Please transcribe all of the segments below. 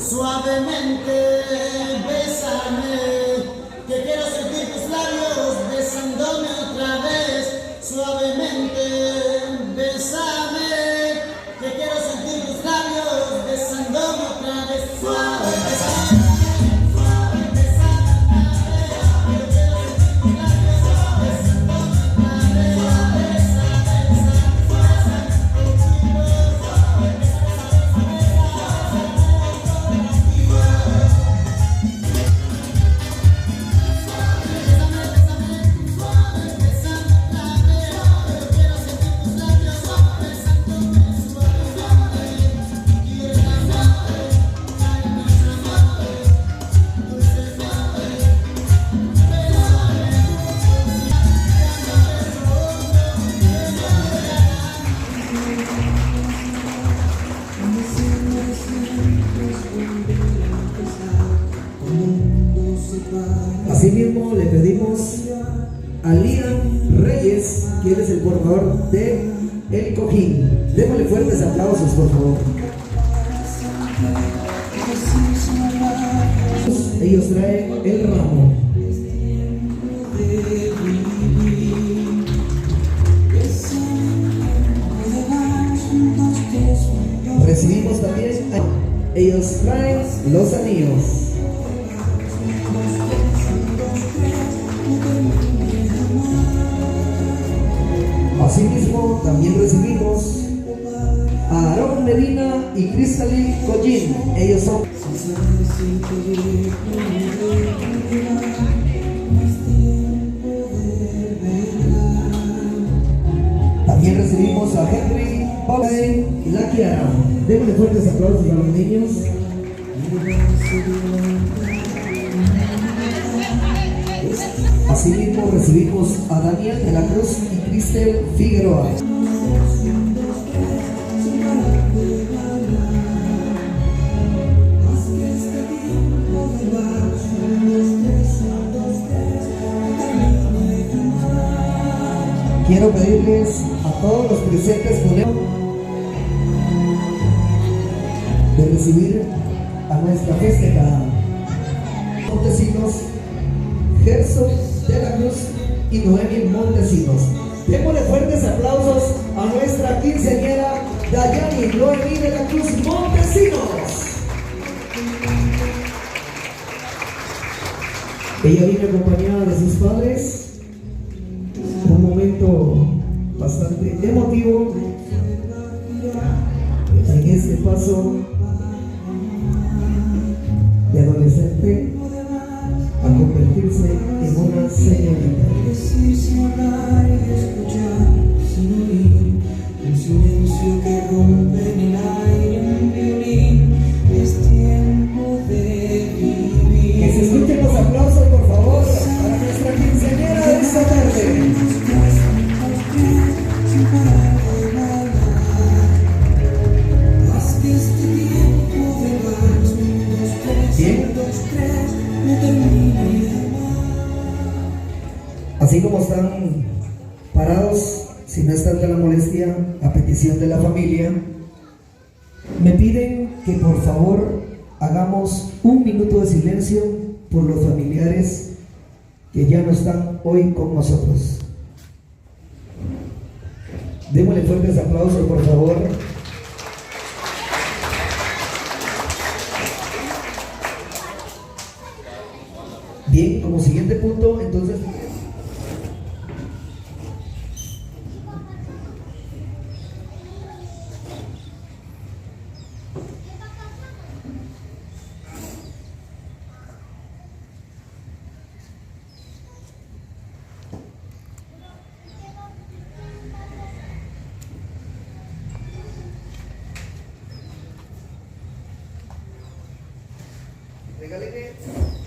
Suavemente, bésame, que quiero sentir tus labios besándome otra vez. Suavemente, bésame, que quiero sentir tus labios besándome otra vez. Suave, bésame. Asimismo le pedimos a Liam Reyes, quien es el portador de El Cojín. Démosle fuertes aplausos, por favor. Ellos traen el ramo. Recibimos también, ellos traen los anillos. Asimismo, también recibimos a Aarón Medina y Cristali Collín. Ellos son. También recibimos a Henry Paulay y la Kiara. Démosle fuertes aplausos a los niños. Asimismo recibimos a Daniel de la Cruz y Cristel Figueroa. Quiero pedirles a todos los presentes de recibir a nuestra festeja Montesinos, Gerson de la Cruz y Noemi Montesinos. Démosle fuertes aplausos a nuestra quinceañera Dayani Noemi de la Cruz Montesinos. Ella viene acompañada de sus padres. Un momento bastante emotivo en este paso de adolescente a convertirse en una señorita. Un silencio que rompe en el aire, un violín, es tiempo de vivir. Que se escuchen los aplausos, por favor, para nuestra quinceañera de esta tarde. Sin parar de bailar, haz que este tiempo de vals, 1, 2, 3, 1, 2, 3, no termine de amar. Así como están parados, si no es tanta la molestia, a petición de la familia, me piden que por favor hagamos un minuto de silencio por los familiares que ya no están hoy con nosotros. Démosle fuertes aplausos, por favor. Bien, como siguiente punto, entonces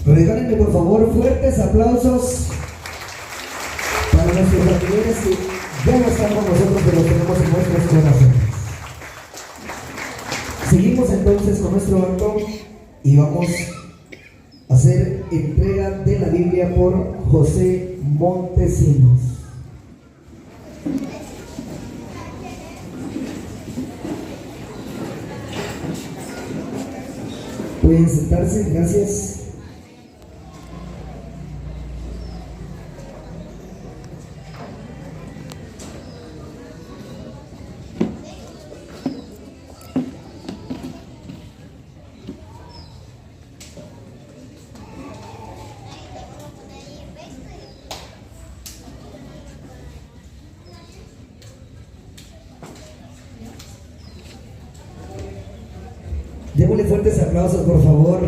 regálenme por favor fuertes aplausos para nuestros familiares que ya no están con nosotros, pero los tenemos en nuestros corazones. Seguimos entonces con nuestro acto y vamos a hacer entrega de la Biblia por José Montesinos. Pueden sentarse, gracias. Démosle fuertes aplausos, por favor,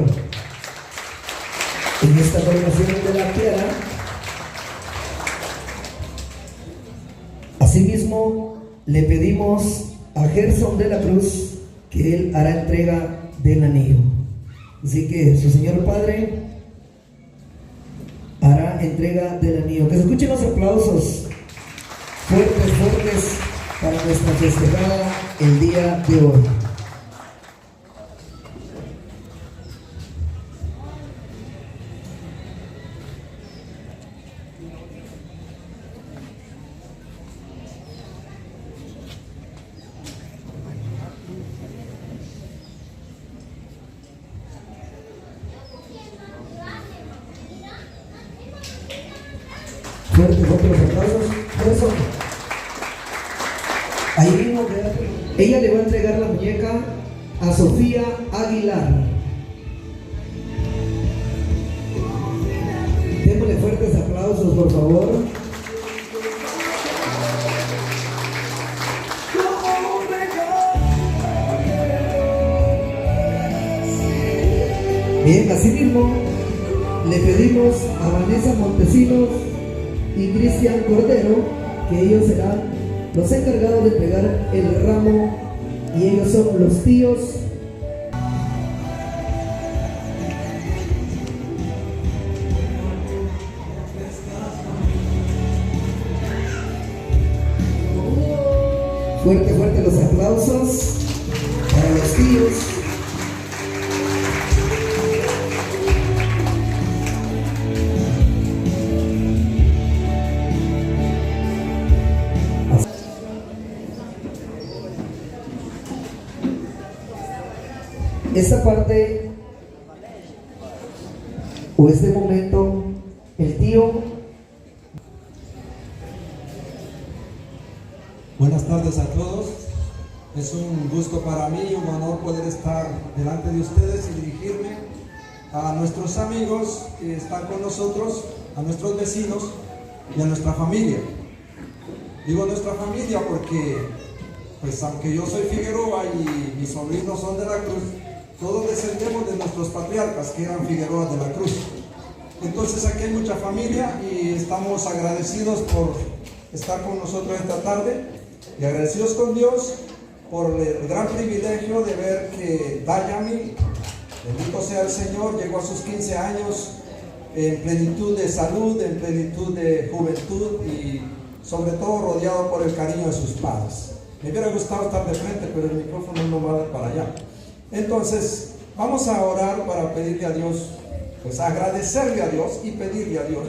en esta coronación de la tierra. Asimismo, le pedimos a Gerson de la Cruz que él hará entrega del anillo. Así que su señor padre hará entrega del anillo. Que se escuchen los aplausos fuertes, fuertes para nuestra festejada el día de hoy. Fuerte, fuerte los aplausos. Eso. Ahí mismo, ella le va a entregar la muñeca a Sofía Aguilar. Démosle fuertes aplausos, por favor. Bien, así mismo le pedimos a Vanessa Montesinos y Cristian Cordero que ellos serán los encargados de entregar el ramo, y ellos son los tíos fuerte, fuerte los aplausos para los tíos. Esta parte o este momento, el tío. Buenas tardes a todos. Es un gusto para mí y un honor poder estar delante de ustedes y dirigirme a nuestros amigos que están con nosotros, a nuestros vecinos y a nuestra familia. Digo nuestra familia porque, pues aunque yo soy Figueroa y mis sobrinos son de la Cruz, todos descendemos de nuestros patriarcas que eran Figueroa de la Cruz. Entonces aquí hay mucha familia y estamos agradecidos por estar con nosotros esta tarde y agradecidos con Dios por el gran privilegio de ver que Dayami, bendito sea el Señor, llegó a sus 15 años en plenitud de salud, en plenitud de juventud y sobre todo rodeado por el cariño de sus padres. Me hubiera gustado estar de frente, pero el micrófono no va a dar para allá. Entonces, vamos a orar para pedirle a Dios, pues agradecerle a Dios y pedirle a Dios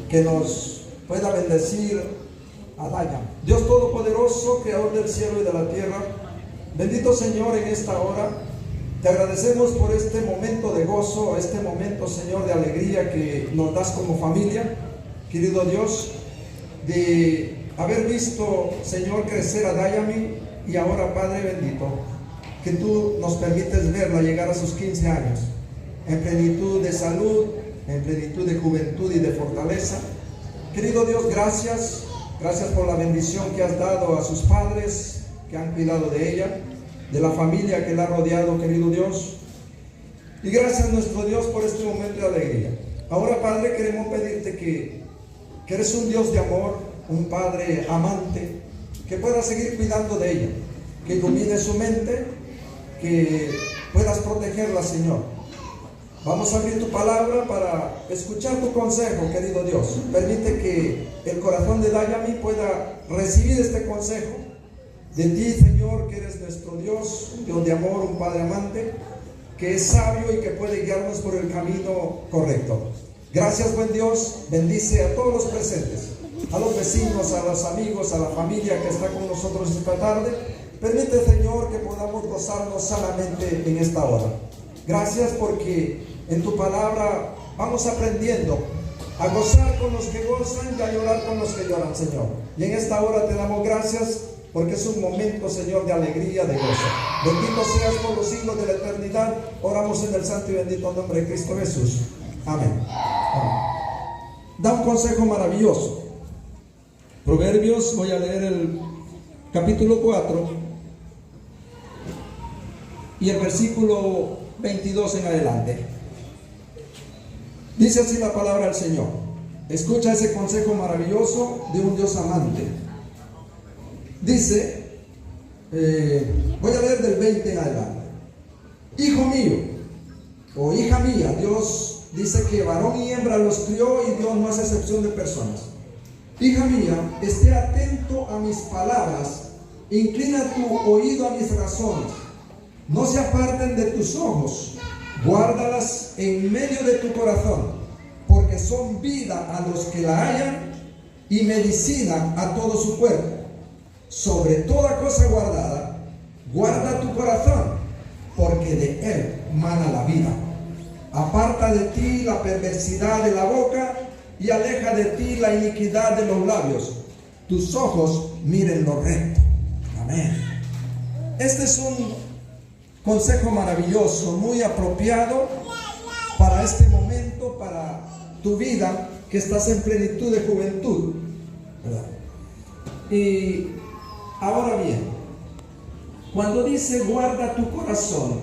que nos pueda bendecir a Dayami. Dios Todopoderoso, Creador del cielo y de la tierra, bendito Señor, en esta hora te agradecemos por este momento de gozo, este momento, Señor, de alegría que nos das como familia, querido Dios, de haber visto, Señor, crecer a Dayami y ahora, Padre bendito, que tú nos permites verla llegar a sus 15 años, en plenitud de salud, en plenitud de juventud y de fortaleza. Querido Dios, gracias por la bendición que has dado a sus padres, que han cuidado de ella, de la familia que la ha rodeado, querido Dios. Y gracias, nuestro Dios, por este momento de alegría. Ahora, Padre, queremos pedirte que eres un Dios de amor, un Padre amante, que pueda seguir cuidando de ella, que ilumine su mente, que puedas protegerla, Señor. Vamos a abrir tu palabra para escuchar tu consejo, querido Dios. Permite que el corazón de Dayami pueda recibir este consejo de ti, Señor, que eres nuestro Dios, un Dios de amor, un Padre amante, que es sabio y que puede guiarnos por el camino correcto. Gracias, buen Dios. Bendice a todos los presentes, a los vecinos, a los amigos, a la familia que está con nosotros esta tarde. Permite, Señor, que podamos gozarnos sanamente en esta hora. Gracias porque en tu palabra vamos aprendiendo a gozar con los que gozan y a llorar con los que lloran, Señor. Y en esta hora te damos gracias porque es un momento, Señor, de alegría, de gozo. Bendito seas por los siglos de la eternidad. Oramos en el santo y bendito nombre de Cristo Jesús. Amén. Amén. Da un consejo maravilloso. Proverbios, voy a leer el capítulo 4 y el versículo 22 en adelante. Dice así la palabra del Señor. Escucha ese consejo maravilloso de un Dios amante. Dice, voy a leer del 20 en adelante. Hijo mío, o hija mía, Dios dice que varón y hembra los crió y Dios no hace excepción de personas. Hija mía, esté atento a mis palabras, inclina tu oído a mis razones, no se aparten de tus ojos, guárdalas en medio de tu corazón, porque son vida a los que la hallan y medicina a todo su cuerpo. Sobre toda cosa guardada, guarda tu corazón, porque de él mana la vida. Aparta de ti la perversidad de la boca y aleja de ti la iniquidad de los labios. Tus ojos miren lo recto. Amén. Este es un consejo maravilloso, muy apropiado para este momento, para tu vida, que estás en plenitud de juventud, ¿verdad? Y ahora bien, cuando dice guarda tu corazón,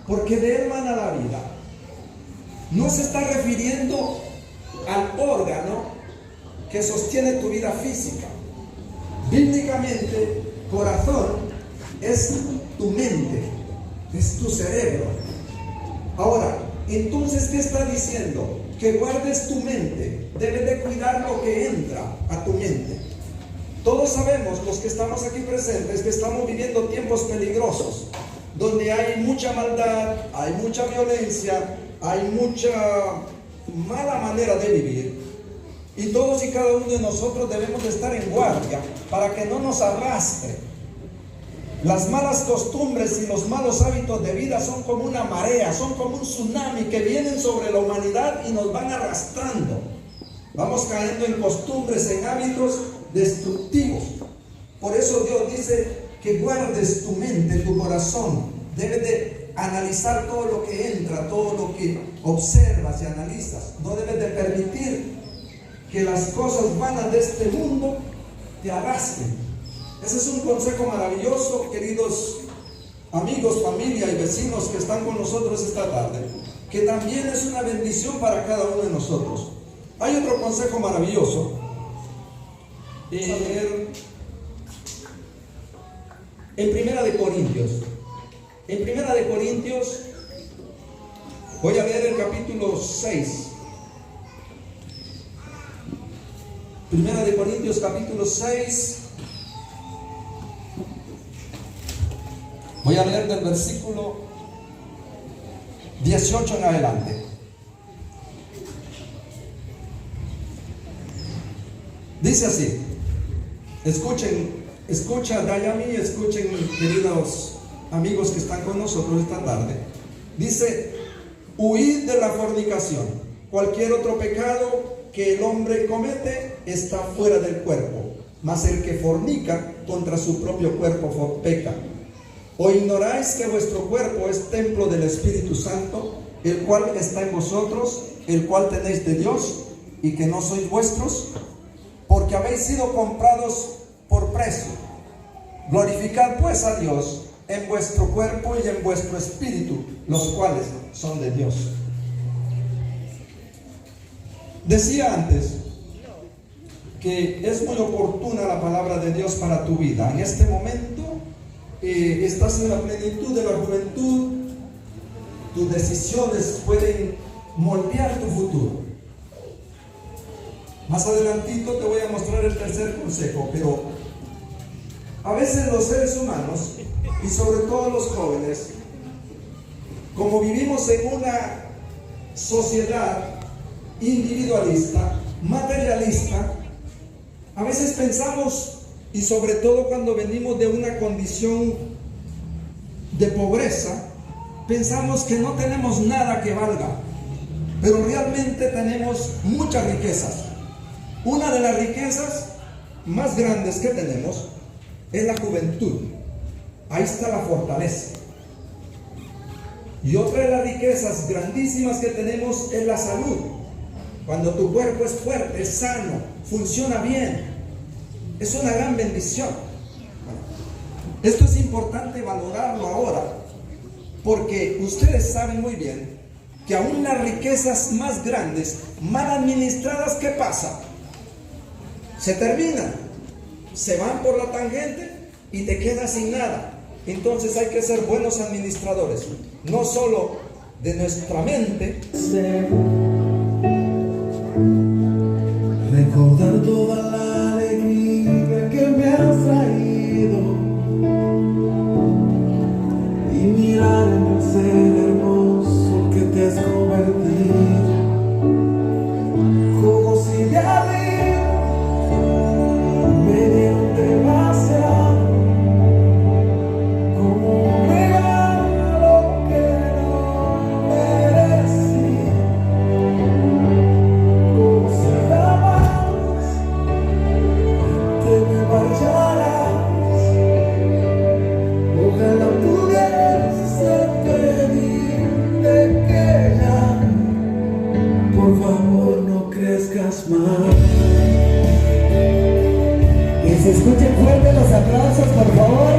porque de él mana la vida, no se está refiriendo al órgano que sostiene tu vida física. Bíblicamente, corazón es tu mente, es tu cerebro. Ahora, entonces, ¿qué está diciendo? Que guardes tu mente. Debes de cuidar lo que entra a tu mente. Todos sabemos, los que estamos aquí presentes, que estamos viviendo tiempos peligrosos, donde hay mucha maldad, hay mucha violencia, hay mucha mala manera de vivir. Y todos y cada uno de nosotros debemos de estar en guardia para que no nos arrastre. Las malas costumbres y los malos hábitos de vida son como una marea, son como un tsunami que vienen sobre la humanidad y nos van arrastrando. Vamos cayendo en costumbres, en hábitos destructivos. Por eso Dios dice que guardes tu mente, tu corazón. Debes de analizar todo lo que entra, todo lo que observas y analizas. No debes de permitir que las cosas vanas de este mundo te arrastren. Ese es un consejo maravilloso, queridos amigos, familia y vecinos que están con nosotros esta tarde, que también es una bendición para cada uno de nosotros. Hay otro consejo maravilloso. En Primera de Corintios. En Primera de Corintios, voy a leer el capítulo 6. Primera de Corintios, capítulo 6. Voy a leer del versículo 18 en adelante. Dice así. Escucha Dayami, escuchen, queridos amigos que están con nosotros esta tarde. Dice: huid de la fornicación. Cualquier otro pecado que el hombre comete está fuera del cuerpo, mas el que fornica contra su propio cuerpo peca. ¿O ignoráis que vuestro cuerpo es templo del Espíritu Santo, el cual está en vosotros, el cual tenéis de Dios, y que no sois vuestros? Porque habéis sido comprados por precio. Glorificad pues a Dios en vuestro cuerpo y en vuestro espíritu, los cuales son de Dios. Decía antes que es muy oportuna la palabra de Dios para tu vida. En este momento estás en la plenitud de la juventud. Tus decisiones pueden moldear tu futuro. Más adelantito te voy a mostrar el tercer consejo, pero a veces los seres humanos, y sobre todo los jóvenes, como vivimos en una sociedad individualista, materialista, a veces pensamos, y sobre todo cuando venimos de una condición de pobreza, pensamos que no tenemos nada que valga, pero realmente tenemos muchas riquezas. Una de las riquezas más grandes que tenemos es la juventud. Ahí está la fortaleza. Y otra de las riquezas grandísimas que tenemos es la salud. Cuando tu cuerpo es fuerte, es sano, funciona bien, es una gran bendición. Esto es importante valorarlo ahora, porque ustedes saben muy bien que aún las riquezas más grandes, mal administradas, ¿qué pasa? Se terminan, se van por la tangente y te quedas sin nada. Entonces hay que ser buenos administradores, no solo de nuestra mente. Recordar toda la alegría que me has traído y mirar en el ser hermoso que te has convertido, como si de arriba me dieron demasiado, como un regalo que no merecí, como si jamás te me marcharás. Ojalá pudiese pedirte que ya, por favor, no crezcas más. Que se escuchen fuerte los aplausos, por favor.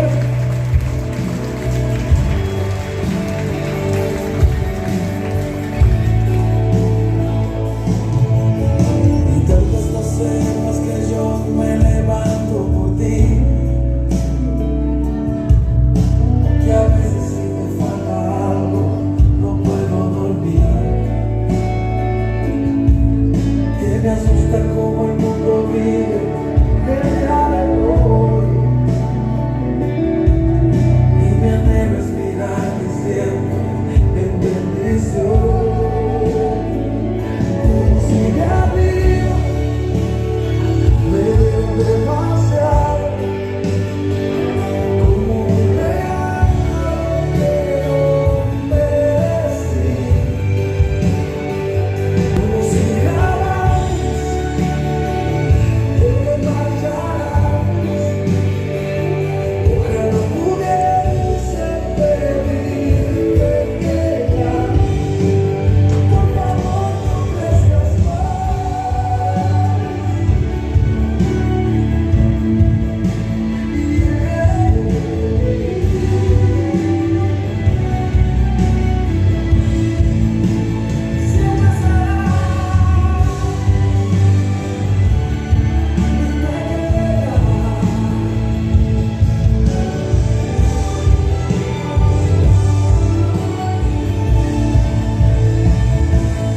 Y tantas las cenas que yo me levanto por ti, que a veces si me falta algo no puedo dormir, que me asusta como el mundo vive, que ya me voy, y me anhelo respirar siempre en bendición, como si de arriba me dieron demasiado, como un regalo que no merecí, como si jamás te marcharás. Ojalá pudiese pedirte que ya, por favor, no crezcas más. Siempre será mi manera,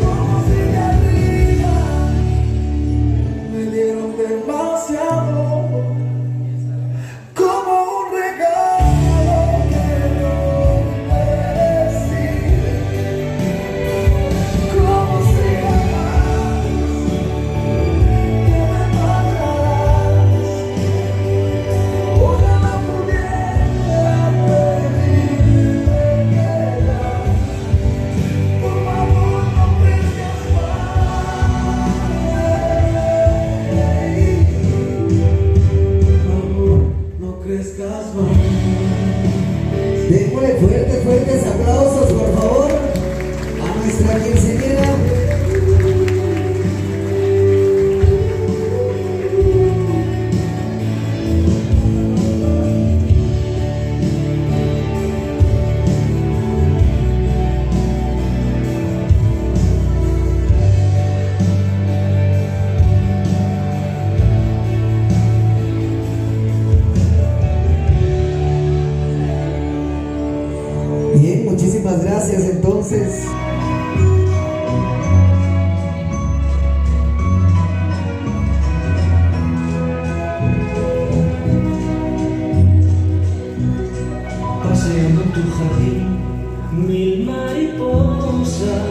como si de arriba me dieron demasiado, como un regalo que no merecí, como si jamás te me marcharás. Ojalá pudiera pedirte que ya, por favor, no crezcas más. Por favor, no crezcas más. Démosle fuertes aplausos, por favor, a nuestra quinceañera. Bien, muchísimas gracias entonces. Paseando en tu jardín, mil mariposas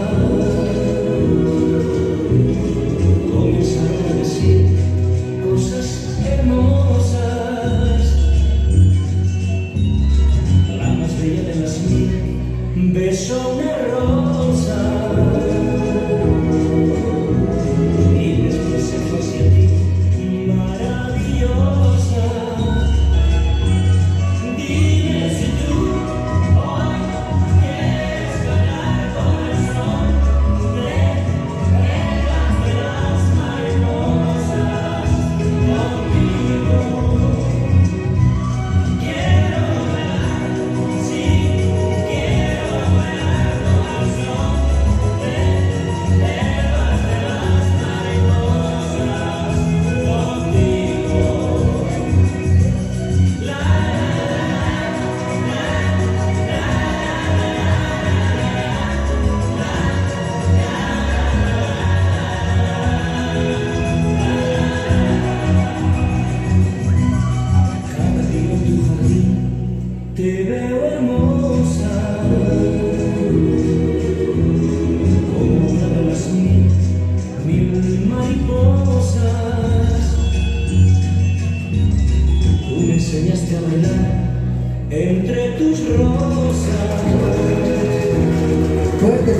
comenzaron a decir cosas hermosas. La más bella de las mil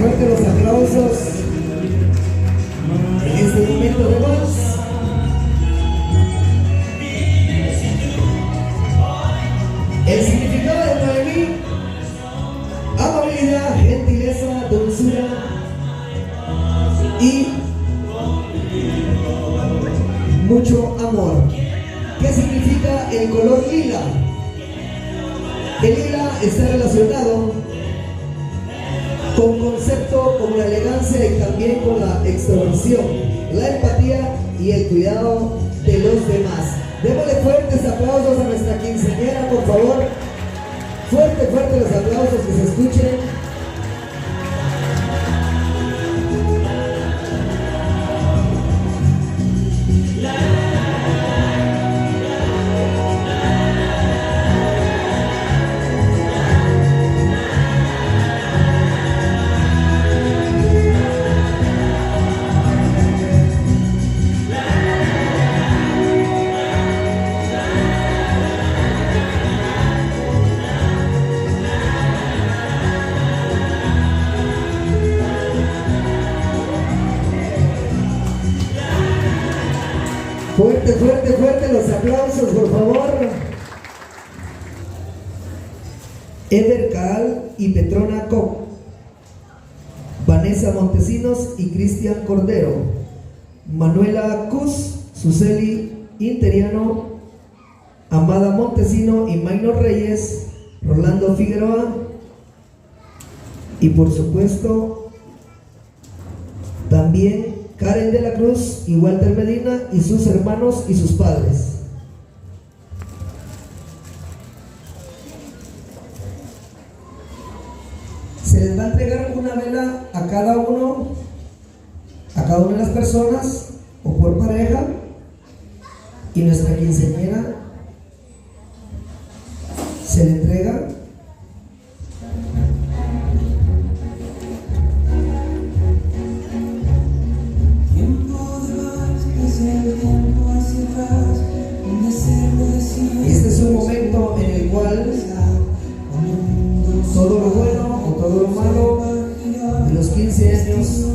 fuerte los aplausos en este momento de voz. El significado de Noemí: amabilidad, gentileza, dulzura y mucho amor. ¿Qué significa el color lila? El lila está relacionado con conceptos como la elegancia y también con la extroversión, la empatía y el cuidado de los demás. Démosle fuertes aplausos a nuestra quinceañera, por favor. Fuerte, fuerte los aplausos, que se escuchen. Fuerte, fuerte, fuerte los aplausos, por favor. Eder Caal y Petrona Koch, Vanessa Montesinos y Cristian Cordero, Manuela Cus, Suseli Interiano, Amada Montesino y Maynor Reyes, Rolando Figueroa y por supuesto también Karen de la Cruz y Walter Medina y sus hermanos y sus padres. Se les va a entregar una vela a cada una de las personas o por pareja, y nuestra quinceañera se le entrega Este es un momento en el cual todo lo bueno o todo lo malo de los 15 años,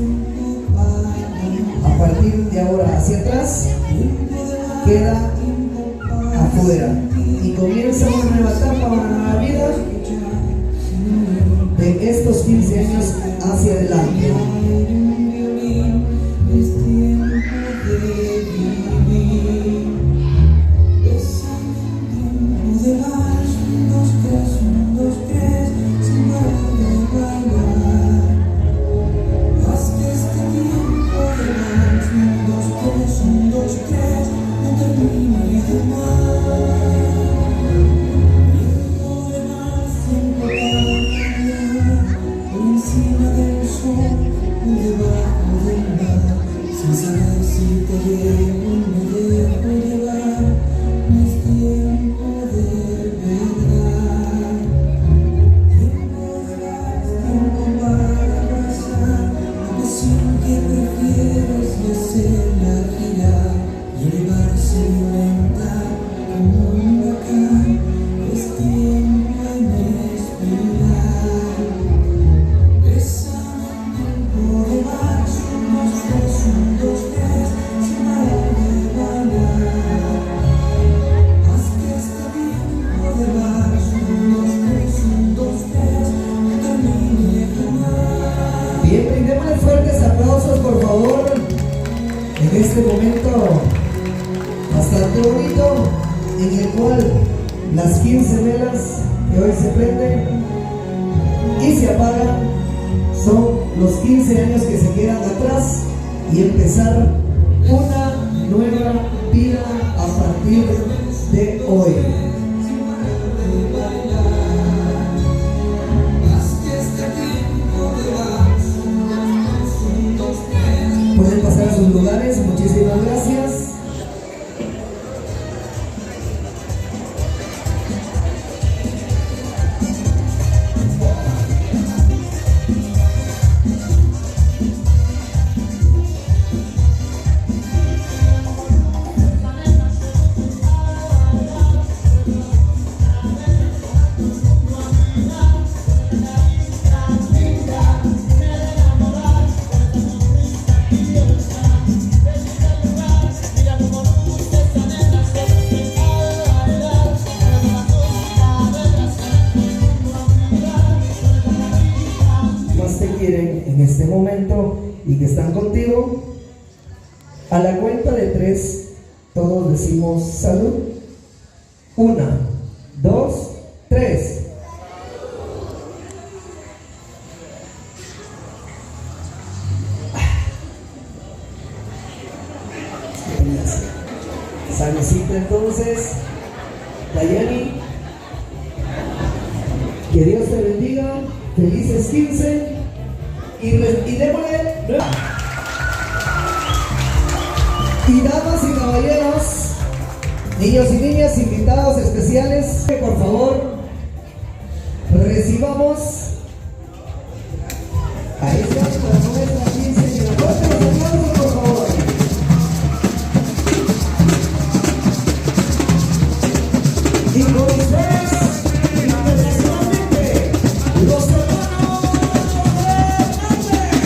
a partir de ahora hacia atrás, queda afuera y comienza una nueva etapa, una nueva vida de estos 15 años hacia adelante. Este momento bastante bonito en el cual las 15 velas que hoy se prenden y se apagan son los 15 años que se quedan atrás y empezar una nueva vida a partir de hoy. Pueden pasar a sus lugares. Muchísimas gracias. Linda, momento y que están contigo. A la cuenta de 3, todos decimos salud. 1, 2, 3. Saludcita entonces, Dayani, que Dios te bendiga, felices 15 y démosle. Y damas y caballeros, niños y niñas, invitados especiales, por favor, recibamos a esta nuestra 15 y la fuerte los aplausos, por favor. Y con ustedes, internacionalmente, los hermanos Hernández.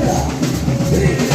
brinda, brinda.